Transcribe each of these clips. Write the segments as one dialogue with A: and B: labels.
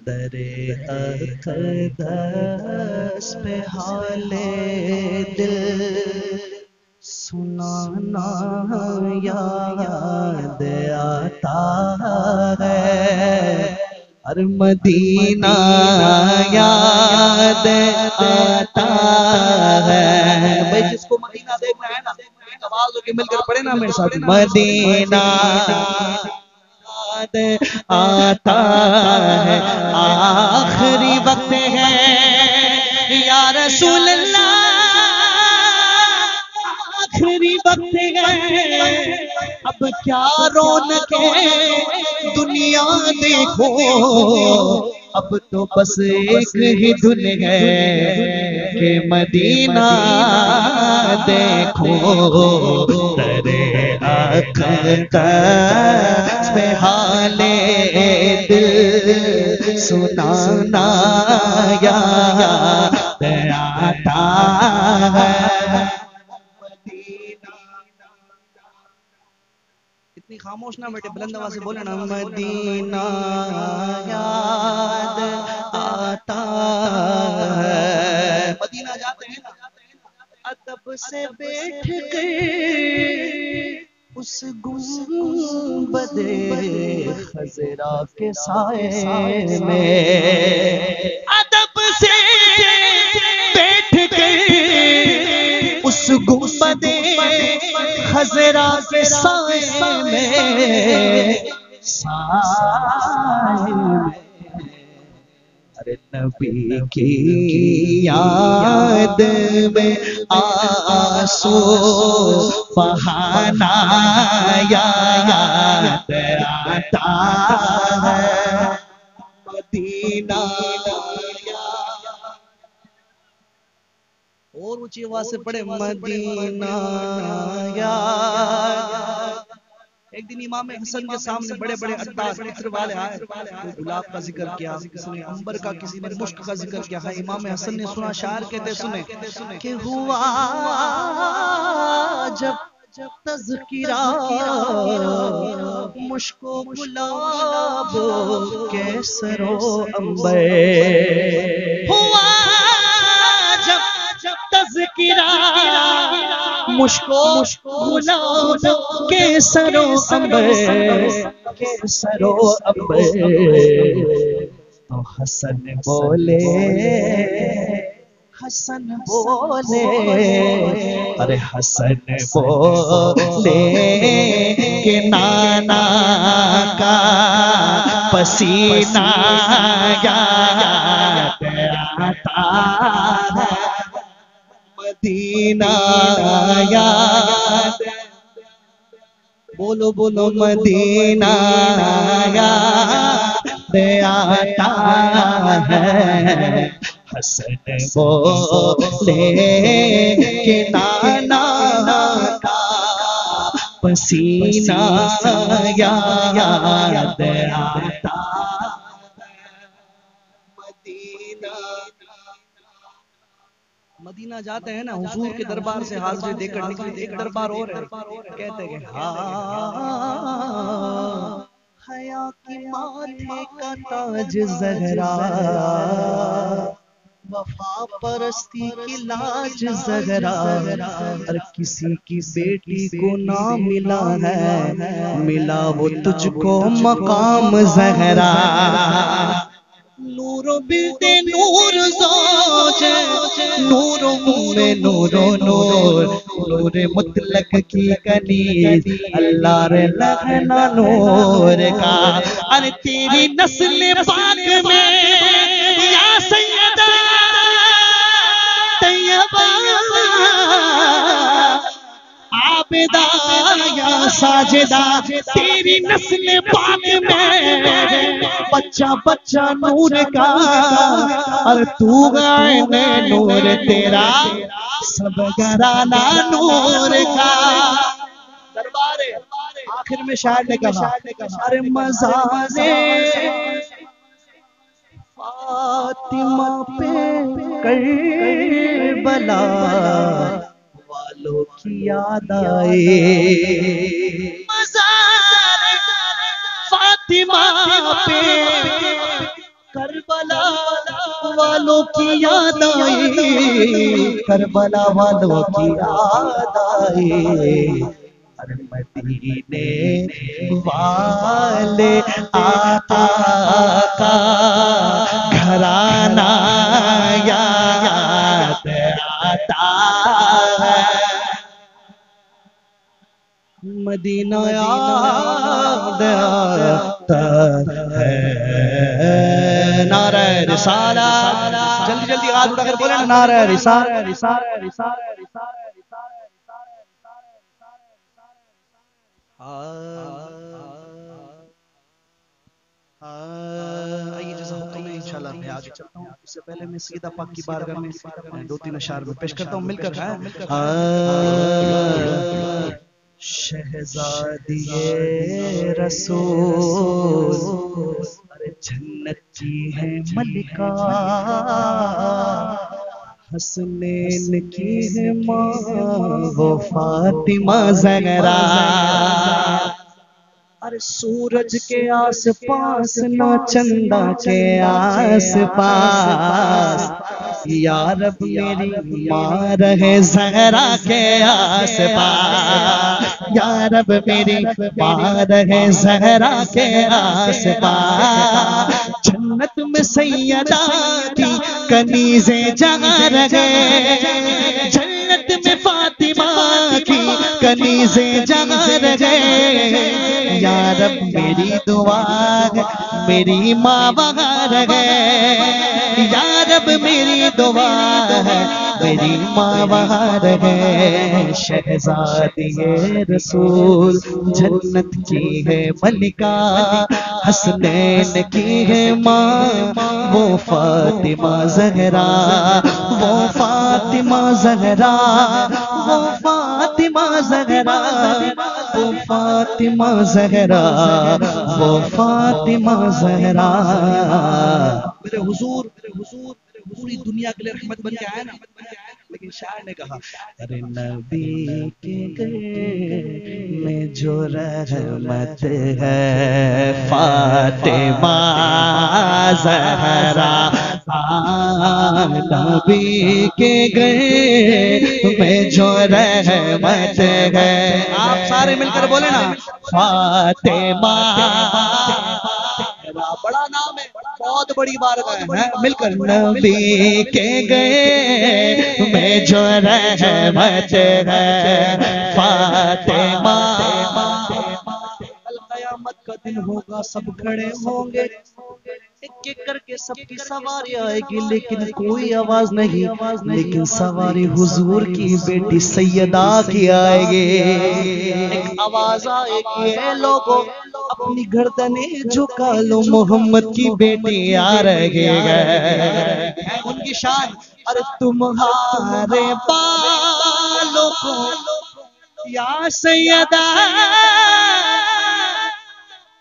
A: दरे अक़दस पे हाले दिल सुनाना याद आता है, हर मदीना याद आता है। भाई जिसको मदीना देखना है ना, एक आवाज होके मिलकर पढ़े ना मेरे साथ, मदीना याद आता है, आखिरी वक्त है या रसूल अल्लाह, आखिरी वक्त है, अब क्या रौनकें दुनिया देखो, अब तो बस एक ही धुन है कि मदीना देखो। तेरे अक़दस पे हाले दिल सुनाना याद आता है। इतनी खामोश ना बेटे, बुलंद आवाज से बोले ना, मदीना याद आता है। मदीना जाते हैं ना, अदब से बैठ कर उस गुंबदे खज़रा के साए में, अदब से बैठ कर उस गुंबदे खज़रा के साए में, साए में अरे नबी की याद में आंसू बहाना याद आता है, मदीना और ऊंची आवाज से पढ़े, मदीना याद। एक दिन इमाम हसन के सामने बड़े बड़े अत्तार इत्र वाले आए, कोई गुलाब का जिक्र किया, किसी ने अंबर का, किसी ने मुश्क का जिक्र किया है। इमाम हसन ने सुना, शायर कहते सुने कि हुआ जब तज़किरा मुश्को गुलाब के सरो अंबर, हुआ जब तज़किरा मुश्को गुलाब के सरो अंबर, के सरो अंबर, तो हसन बोले, हसन बोले, अरे हसन बोले कि नाना का पसीना याद आता है, मदीना याद। बोलो बोलो, मदीना याद आता है, हसन बोले कि नाना का पसीना याद आता। मदीना जाते हैं ना, हुजूर के दरबार से हाजिरी देकर निकले। एक दरबार और है, कहते हैं हया की माथे का ताज ज़हरा, वफा परस्ती की लाज ज़हरा, हर किसी की बेटी को ना मिला है, मिला वो तुझको मकाम ज़हरा। नूरो बिलते नूर ज़ौजे, नूरो में नूरो नूर, नूर मुतलक की कनीज़, अल्लाह रे लगना नूर का। अरे तेरी नस्ल पाक में या सैयदा तैयबा, आबिदा या साजिदा, तेरी नस्ल पाक में बच्चा बच्चा नूर का, और तू गाने नूर तेरा सब घराना नूर का। दरबारे आखिर में शायर ने कहा, अरे मज़ारे फातिमा पे करबला वालों की याद आए, मज़ारे फातिमा पे करबला वालों की याद आई, करबला वालों की याद आई। अरे मदीने वाले आका का घराना याद आता है, मदीना याद आता है। नारे रिसाला, जल्दी जल्दी हाथ उठाकर बोले ना, नारे रिसाला रिसाला रिसाला रिसाला। आइए जैसा हुक्म है इंशाल्लाह मैं आगे चलता हूँ। इससे पहले मैं सीधा पाक की बारगाह में दो तीन अशार में पेश करता हूँ, मिलकर शहजादिए रसूल, अरे जन्नत की है मलिका, हसनैन की है माँ वो फातिमा ज़हरा। अरे सूरज के आस पास ना चंदा के आस पास, या रब मेरी माँ रहे ज़हरा के आस पास, या रब मेरी माँ रहे ज़हरा के आस पास। जन्नत में सैयदा की कनीज़े जहाँ रहे, जन्नत में फातिमा की कनीज़े जहाँ रहे। या रब मेरी दुआ मेरी माँ वहाँ रहे, या रब मेरी दुआ है मेरी माँ वहाँ रहे। शहजादिए रसूल जन्नत की है मलिका, हसनैन की है माँ वो फातिमा ज़हरा, वो फातिमा ज़हरा, वो फातिमा ज़हरा, वो फातिमा ज़हरा, वो फातिमा ज़हरा। मेरे हुजूर पूरी दुनिया के लिए रहमत बन के आया ना, लेकिन शायर ने कहा अरे नबी के गए में जो रहमत है फातिमा ज़हरा, नबी के गए में जो रहमत है। आप सारे मिलकर बोले ना, फातिमा बड़ा नाम है, बहुत बड़ी बारगाह है, मिलकर नबी के गए में जो रहमत है फातिमा। कल क़यामत का दिन होगा, सब खड़े होंगे, एक एक करके सबकी सवारी आएगी, लेकिन कोई आवाज नहीं, लेकिन सवारी हुजूर की बेटी सैयदा की आएगी। एक आवाज आएगी, है लोगों अपनी गर्दने झुका लो, मोहम्मद की बेटी आ रही है। उनकी शान, अरे तुम्हारे बालों को या सैयदा,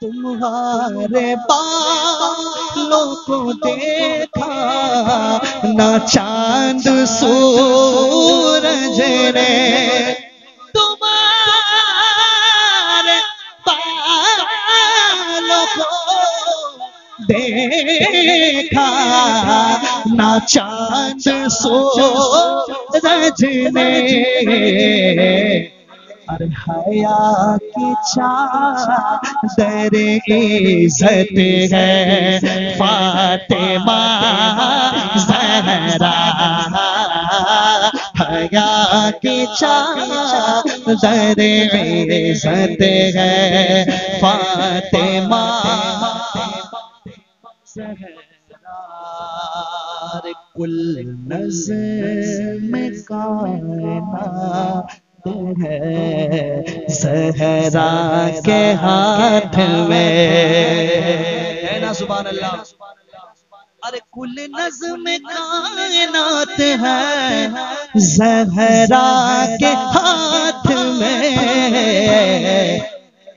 A: तुम्हारे बालों को देखा ना चांद सूरज ने, तुम्हारे बालों को देखा ना चांद सूरज ने। अरे हया की चादर इज़्ज़त है फातिमा ज़हरा, हया की चादर इज़्ज़त है फातिमा ज़हरा। कुल नज़्म कायनात है ज़हरा के हाथ में, है ना सुभान अल्लाह। अरे कुल नज़्म कायनात है ज़हरा के हाथ में।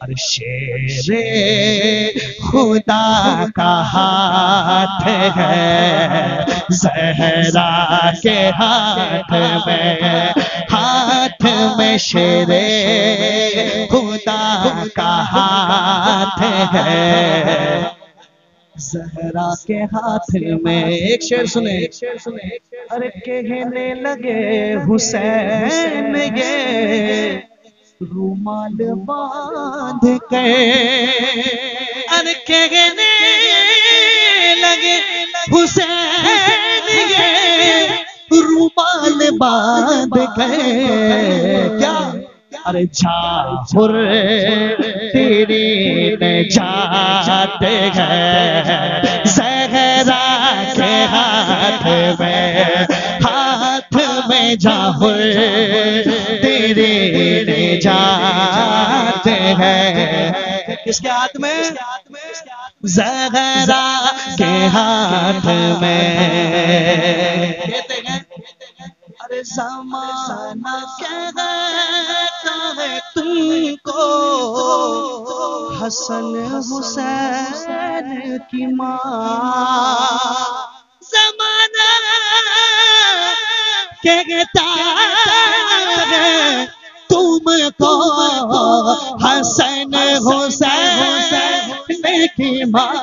A: अरे शेरे खुदा का हाथ है ज़हरा के हाथ में, हाथ में शेरे खुदा का हाथ है। जहरा के हाथ में एक शेर सुने, अरे कहने लगे हुसैन ये रूमाल बांध के, अरे कहने लगे हुसैन ये रूमाल बांध के। क्या? अरे जाफर तेरी नजात है ज़हरा के हाथ में जाफर तेरी नजात है। किसके हाथ में? ज़हरा के हाथ में। कहते हैं अरे ज़माना कहता है तुमको हसन हुसैन की माँ। ज़माना कहता है तुमको हसन हुसैन की माँ।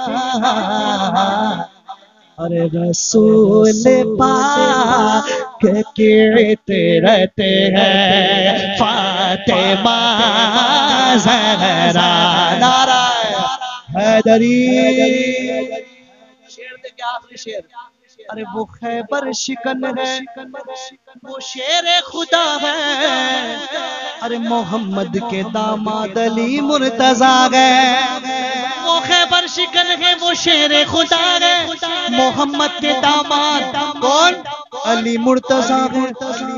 A: अरे रसूल पाक के इतरत है फातिमा ज़हरा। नारा हैदरी। शेर दे क्या? आखिरी शेर। अरे वो खैबर शिकन है, वो शेर खुदा है। अरे मोहम्मद के दामाद अली मुर्तजा है। वो खैबर शिकन है, वो शेर खुदा है। मोहम्मद के दामाद कौन? अली मुर्तजा है।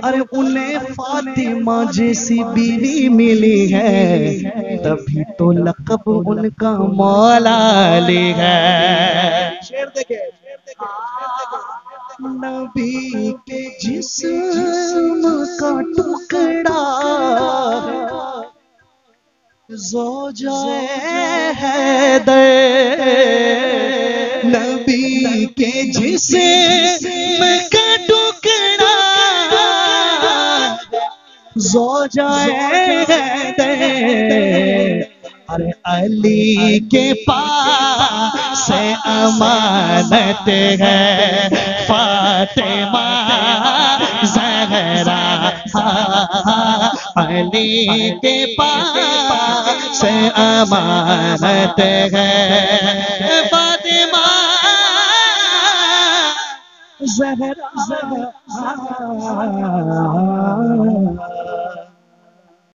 A: अरे उन्हें फातिमा जैसी बीवी मिली है, तभी तो लक़ब उनका मौला अली है। शेर देखे, नबी के जिस्म का टुकड़ा ज़ौजाए हैदर, नबी के जिस्म का टुकड़ा ज़ौजाए हैदर। अरे अली के पास अमानत है फातिमा ज़हरा। अली के पास अमानत है फातिमा ज़हरा।